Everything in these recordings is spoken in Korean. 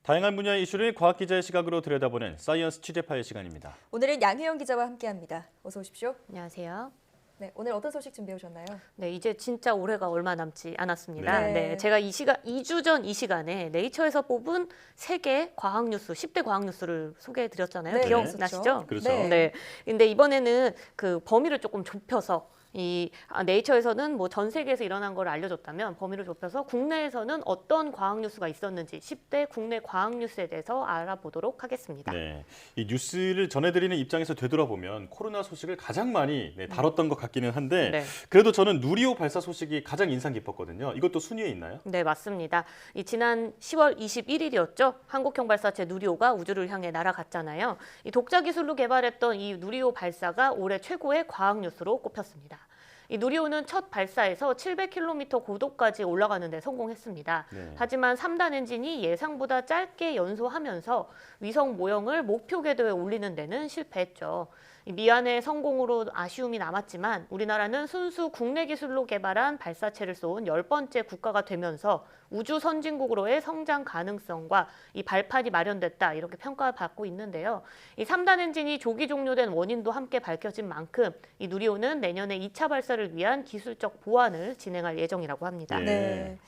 다양한 분야의 이슈를 과학 기자의 시각으로 들여다보는 사이언스 취재파의 시간입니다. 오늘은 양혜영 기자와 함께합니다. 어서 오십시오. 안녕하세요. 네, 오늘 어떤 소식 준비해 오셨나요? 네, 이제 진짜 올해가 얼마 남지 않았습니다. 네. 네, 제가 2주 전 이 시간에 네이처에서 뽑은 세계 과학 뉴스, 10대 과학 뉴스를 소개해 드렸잖아요. 네, 기억나시죠? 그렇죠. 네. 네. 근데 이번에는 그 범위를 조금 좁혀서 네이처에서는 뭐 전 세계에서 일어난 걸 알려줬다면 범위를 좁혀서 국내에서는 어떤 과학 뉴스가 있었는지 10대 국내 과학 뉴스에 대해서 알아보도록 하겠습니다. 네, 이 뉴스를 전해드리는 입장에서 되돌아보면 코로나 소식을 가장 많이 다뤘던 것 같기는 한데 네. 그래도 저는 누리호 발사 소식이 가장 인상 깊었거든요. 이것도 순위에 있나요? 네, 맞습니다. 지난 10월 21일이었죠. 한국형 발사체 누리호가 우주를 향해 날아갔잖아요. 이 독자 기술로 개발했던 이 누리호 발사가 올해 최고의 과학 뉴스로 꼽혔습니다. 이 누리호는 첫 발사에서 700km 고도까지 올라가는 데 성공했습니다. 네. 하지만 3단 엔진이 예상보다 짧게 연소하면서 위성 모형을 목표 궤도에 올리는 데는 실패했죠. 이 미안의 성공으로 아쉬움이 남았지만 우리나라는 순수 국내 기술로 개발한 발사체를 쏜 10번째 국가가 되면서 우주 선진국으로의 성장 가능성과 이 발판이 마련됐다 이렇게 평가받고 있는데요. 이 3단 엔진이 조기 종료된 원인도 함께 밝혀진 만큼 이 누리호는 내년에 2차 발사를 위한 기술적 보완을 진행할 예정이라고 합니다. 예. 네.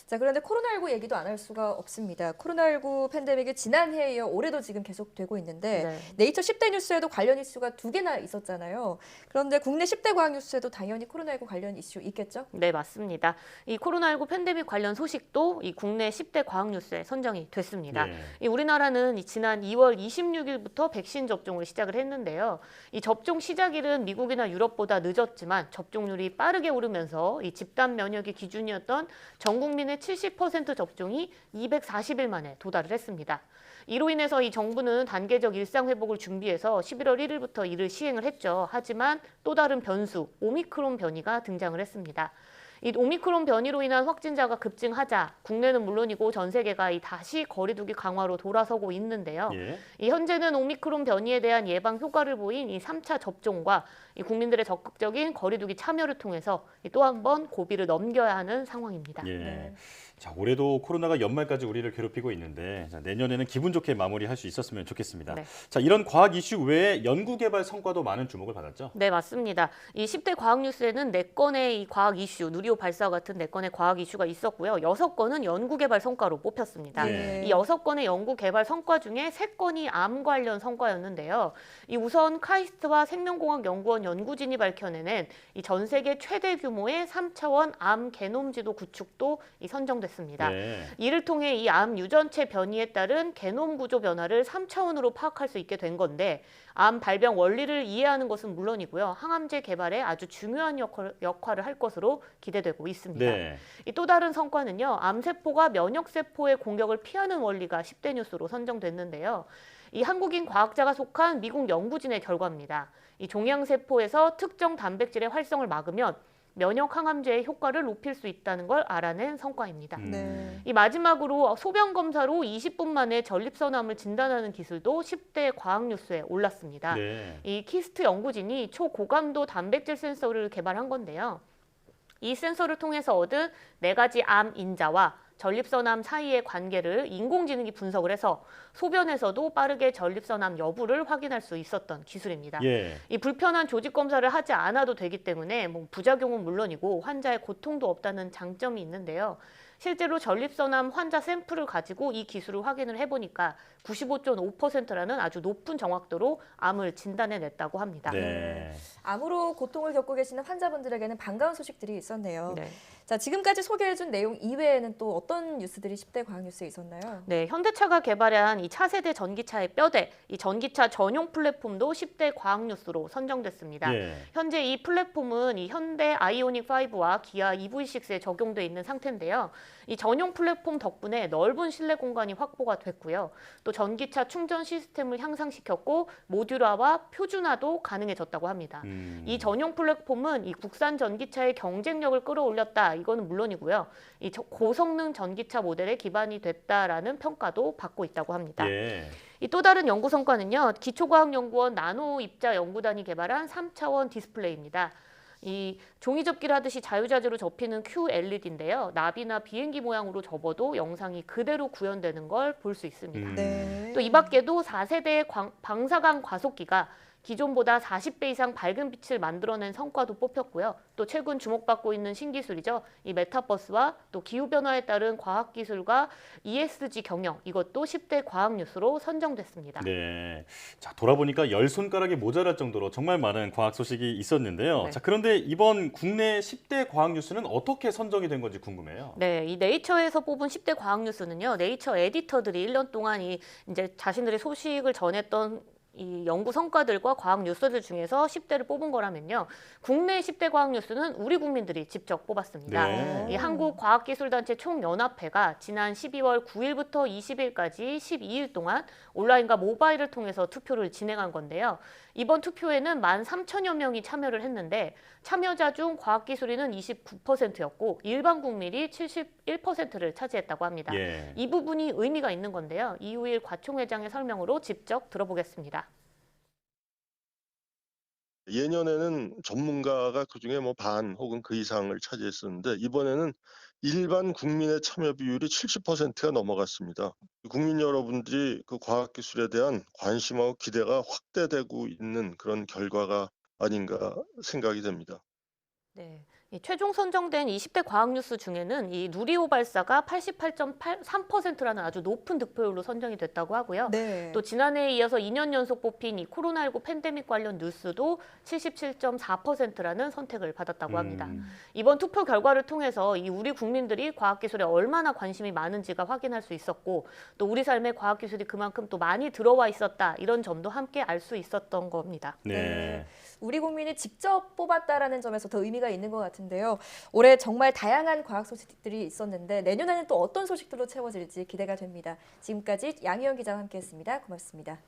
자, 그런데 코로나19 얘기도 안 할 수가 없습니다. 코로나19 팬데믹이 지난해에 이어 올해도 지금 계속되고 있는데 네. 네이처 10대 뉴스에도 관련 이슈가 2개나 있었잖아요. 그런데 국내 10대 과학 뉴스에도 당연히 코로나19 관련 이슈 있겠죠? 네, 맞습니다. 이 코로나19 팬데믹 관련 소식도 이 국내 10대 과학 뉴스에 선정이 됐습니다. 예. 이 우리나라는 지난 2월 26일부터 백신 접종을 시작을 했는데요. 이 접종 시작일은 미국이나 유럽보다 늦었지만 접종률이 빠르게 오르면서 이 집단 면역의 기준이었던 전 국민의 70% 접종이 240일 만에 도달을 했습니다. 이로 인해서 이 정부는 단계적 일상 회복을 준비해서 11월 1일부터 이를 시행을 했죠. 하지만 또 다른 변수, 오미크론 변이가 등장을 했습니다. 이 오미크론 변이로 인한 확진자가 급증하자 국내는 물론이고 전 세계가 다시 거리두기 강화로 돌아서고 있는데요. 예. 이 현재는 오미크론 변이에 대한 예방 효과를 보인 이 3차 접종과 이 국민들의 적극적인 거리두기 참여를 통해서 또 한 번 고비를 넘겨야 하는 상황입니다. 예. 네. 자, 올해도 코로나가 연말까지 우리를 괴롭히고 있는데 자, 내년에는 기분 좋게 마무리할 수 있었으면 좋겠습니다. 네. 자, 이런 과학 이슈 외에 연구 개발 성과도 많은 주목을 받았죠. 네, 맞습니다. 이 10대 과학 뉴스에는 4건의 이 과학 이슈, 누리호 발사 같은 4건의 과학 이슈가 있었고요. 6건은 연구 개발 성과로 뽑혔습니다. 네. 이 6건의 연구 개발 성과 중에 3건이 암 관련 성과였는데요. 이 우선 카이스트와 생명공학연구원 연구진이 밝혀내는 이 전 세계 최대 규모의 3차원 암 게놈 지도 구축도 선정됐습니다. 네. 이를 통해 이 암 유전체 변이에 따른 게놈 구조 변화를 3차원으로 파악할 수 있게 된 건데 암 발병 원리를 이해하는 것은 물론이고요. 항암제 개발에 아주 중요한 역할을 할 것으로 기대되고 있습니다. 네. 또 다른 성과는요. 암세포가 면역세포의 공격을 피하는 원리가 10대 뉴스로 선정됐는데요. 이 한국인 과학자가 속한 미국 연구진의 결과입니다. 이 종양세포에서 특정 단백질의 활성을 막으면 면역 항암제의 효과를 높일 수 있다는 걸 알아낸 성과입니다. 네. 이 마지막으로 소변 검사로 20분 만에 전립선암을 진단하는 기술도 10대 과학 뉴스에 올랐습니다. 네. 이 키스트 연구진이 초고감도 단백질 센서를 개발한 건데요. 이 센서를 통해서 얻은 4가지 암 인자와 전립선암 사이의 관계를 인공지능이 분석을 해서 소변에서도 빠르게 전립선암 여부를 확인할 수 있었던 기술입니다. 예. 이 불편한 조직 검사를 하지 않아도 되기 때문에 뭐 부작용은 물론이고 환자의 고통도 없다는 장점이 있는데요. 실제로 전립선암 환자 샘플을 가지고 이 기술을 확인을 해보니까 95.5%라는 아주 높은 정확도로 암을 진단해냈다고 합니다. 네. 암으로 고통을 겪고 계시는 환자분들에게는 반가운 소식들이 있었네요. 네. 자, 지금까지 소개해준 내용 이외에는 또 어떤 뉴스들이 10대 과학 뉴스에 있었나요? 네, 현대차가 개발한 이 차세대 전기차의 뼈대, 이 전기차 전용 플랫폼도 10대 과학 뉴스로 선정됐습니다. 예. 현재 이 플랫폼은 이 현대 아이오닉 5와 기아 EV6에 적용돼 있는 상태인데요. 이 전용 플랫폼 덕분에 넓은 실내 공간이 확보가 됐고요. 또 전기차 충전 시스템을 향상시켰고 모듈화와 표준화도 가능해졌다고 합니다. 이 전용 플랫폼은 이 국산 전기차의 경쟁력을 끌어올렸다. 이거는 물론이고요. 이 고성능 전기차 모델에 기반이 됐다라는 평가도 받고 있다고 합니다. 예. 이 또 다른 연구 성과는요. 기초과학연구원 나노입자 연구단이 개발한 3차원 디스플레이입니다. 이 종이 접기를 하듯이 자유자재로 접히는 QLED인데요. 나비나 비행기 모양으로 접어도 영상이 그대로 구현되는 걸 볼 수 있습니다. 네. 또 이 밖에도 4세대 방사광 과속기가 기존보다 40배 이상 밝은 빛을 만들어낸 성과도 뽑혔고요. 또 최근 주목받고 있는 신기술이죠. 이 메타버스와 또 기후변화에 따른 과학기술과 ESG 경영, 이것도 10대 과학 뉴스로 선정됐습니다. 네. 자, 돌아보니까 열 손가락이 모자랄 정도로 정말 많은 과학 소식이 있었는데요. 네. 자, 그런데 이번 국내 10대 과학 뉴스는 어떻게 선정이 된 건지 궁금해요. 네, 이 네이처에서 뽑은 10대 과학 뉴스는요. 네이처 에디터들이 1년 동안 이제 자신들의 소식을 전했던 이 연구 성과들과 과학 뉴스들 중에서 10대를 뽑은 거라면요. 국내 10대 과학 뉴스는 우리 국민들이 직접 뽑았습니다. 네. 이 한국과학기술단체 총연합회가 지난 12월 9일부터 20일까지 12일 동안 온라인과 모바일을 통해서 투표를 진행한 건데요. 이번 투표에는 13,000여 명이 참여를 했는데 참여자 중 과학기술인은 29%였고 일반 국민이 71%를 차지했다고 합니다. 예. 이 부분이 의미가 있는 건데요. 이우일 과총회장의 설명으로 직접 들어보겠습니다. 예년에는 전문가가 그중에 뭐 반 혹은 그 이상을 차지했었는데 이번에는 일반 국민의 참여 비율이 70%가 넘어갔습니다. 국민 여러분들이 그 과학기술에 대한 관심하고 기대가 확대되고 있는 그런 결과가 아닌가 생각이 됩니다. 네. 이 최종 선정된 20대 과학 뉴스 중에는 이 누리호 발사가 88.3%라는 아주 높은 득표율로 선정이 됐다고 하고요. 네. 또 지난해에 이어서 2년 연속 뽑힌 이 코로나19 팬데믹 관련 뉴스도 77.4%라는 선택을 받았다고 합니다. 이번 투표 결과를 통해서 이 우리 국민들이 과학기술에 얼마나 관심이 많은지가 확인할 수 있었고 또 우리 삶에 과학기술이 그만큼 또 많이 들어와 있었다 이런 점도 함께 알 수 있었던 겁니다. 네. 우리 국민이 직접 뽑았다라는 점에서 더 의미가 있는 것 같은데요. 올해 정말 다양한 과학 소식들이 있었는데 내년에는 또 어떤 소식들로 채워질지 기대가 됩니다. 지금까지 양희영 기자와 함께했습니다. 고맙습니다.